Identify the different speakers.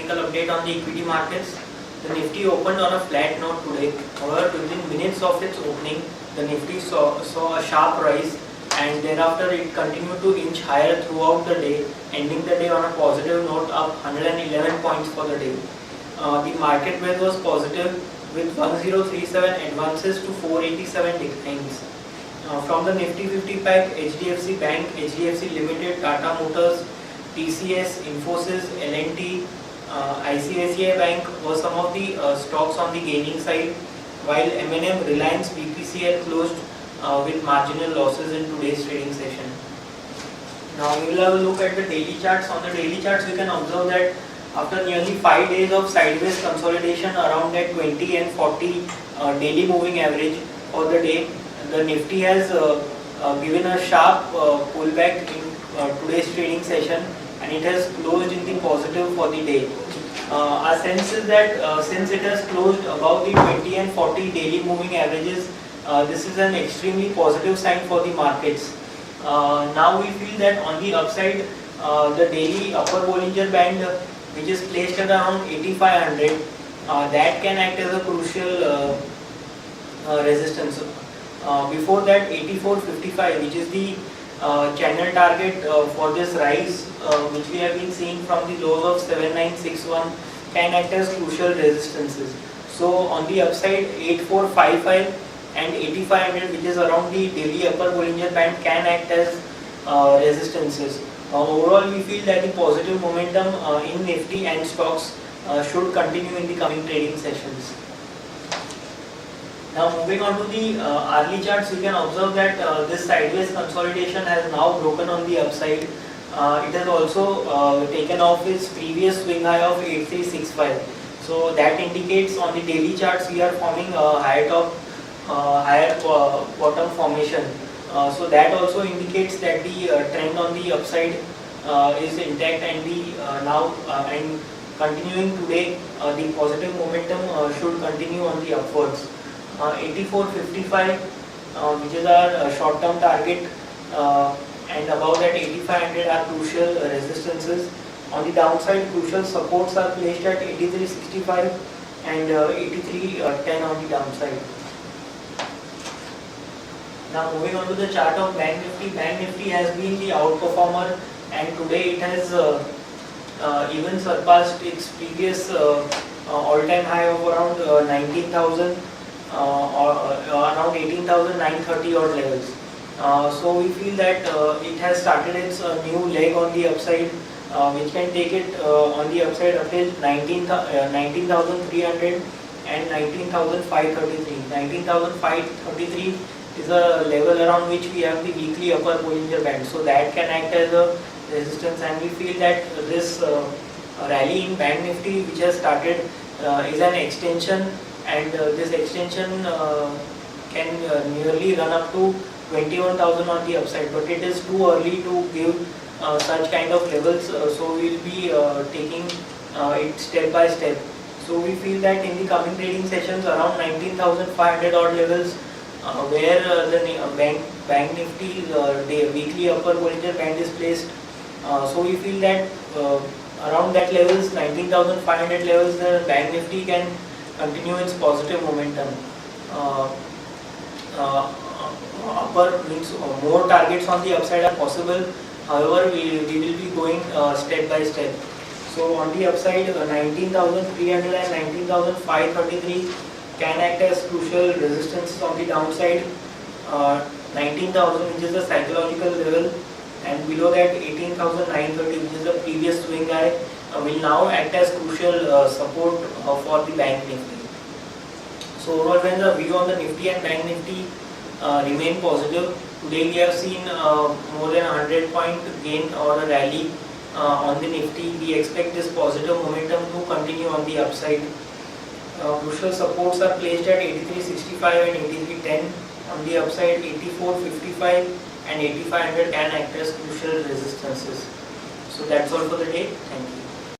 Speaker 1: technical update on the equity markets. The Nifty opened on a flat note today. However, within minutes of its opening, the Nifty saw a sharp rise, and thereafter it continued to inch higher throughout the day, ending the day on a positive note, up 111 points for the day. The market weight was positive with 1037 advances to 487 declines. From the Nifty 50 pack, HDFC Bank, HDFC Limited, Tata Motors, TCS, Infosys, L&T, ICICI Bank were some of the stocks on the gaining side, while M&M, Reliance, BPCL closed with marginal losses in today's trading session. Now we will have a look at the daily charts. On the daily charts, we can observe that after nearly 5 days of sideways consolidation around that 20 and 40 daily moving average for the day, the Nifty has given a sharp pullback in today's trading session, and it has closed in the positive for the day. Our sense is that since it has closed above the 20 and 40 daily moving averages, this is an extremely positive sign for the markets. Now we feel that on the upside, the daily upper Bollinger Band, which is placed at around 8500, that can act as a crucial resistance. Before that, 8455, which is the channel target for this rise, which we have been seeing from the lows of 7961, can act as crucial resistances. So on the upside, 8455 and 8500, which is around the daily upper Bollinger Band, can act as resistances. Overall, we feel that the positive momentum in Nifty and stocks should continue in the coming trading sessions. Now moving on to the hourly charts, you can observe that this sideways consolidation has now broken on the upside. It has also taken off its previous swing high of 8365. So that indicates on the daily charts we are forming a higher top, higher bottom formation. So that also indicates that the trend on the upside is intact, and the and continuing today, the positive momentum should continue on the upwards. 8455, which is our short-term target, and above that 8500 are crucial resistances. On the downside, crucial supports are placed at 8365 and 8310 on the downside. Now moving on to the chart of Bank Nifty. Bank Nifty has been the outperformer, and today it has even surpassed its previous all-time high of around 19,000 or around 18,930 odd levels. So we feel that it has started its new leg on the upside, which can take it on the upside up till 19,300 and 19,533. 19,533 is a level around which we have the weekly upper Bollinger Band, so that can act as a resistance, and we feel that this rally in Bank Nifty which has started is an extension, and this extension can nearly run up to 21,000 on the upside, but it is too early to give such kind of levels, so we will be taking it step by step. So we feel that in the coming trading sessions around 19,500 odd levels, where the Bank Nifty the weekly upper Bollinger Band is placed, so we feel that around that levels, 19,500 levels, the Bank Nifty can continue its positive momentum. Upper means more targets on the upside are possible. However, we will be going step by step. So on the upside, 19,300 and 19,533 can act as crucial resistances. On the downside, 19,000, which is the psychological level, and below that 18,930, which is the previous swing high, will now act as crucial support for the Bank Nifty. So overall, when the view on the Nifty and Bank Nifty remain positive, today we have seen more than 100 point gain or a rally on the Nifty. We expect this positive momentum to continue on the upside. Crucial supports are placed at 8365 and 8310. On the upside, 8455 and 8500 can act as crucial resistances. So that's all for the day. Thank you.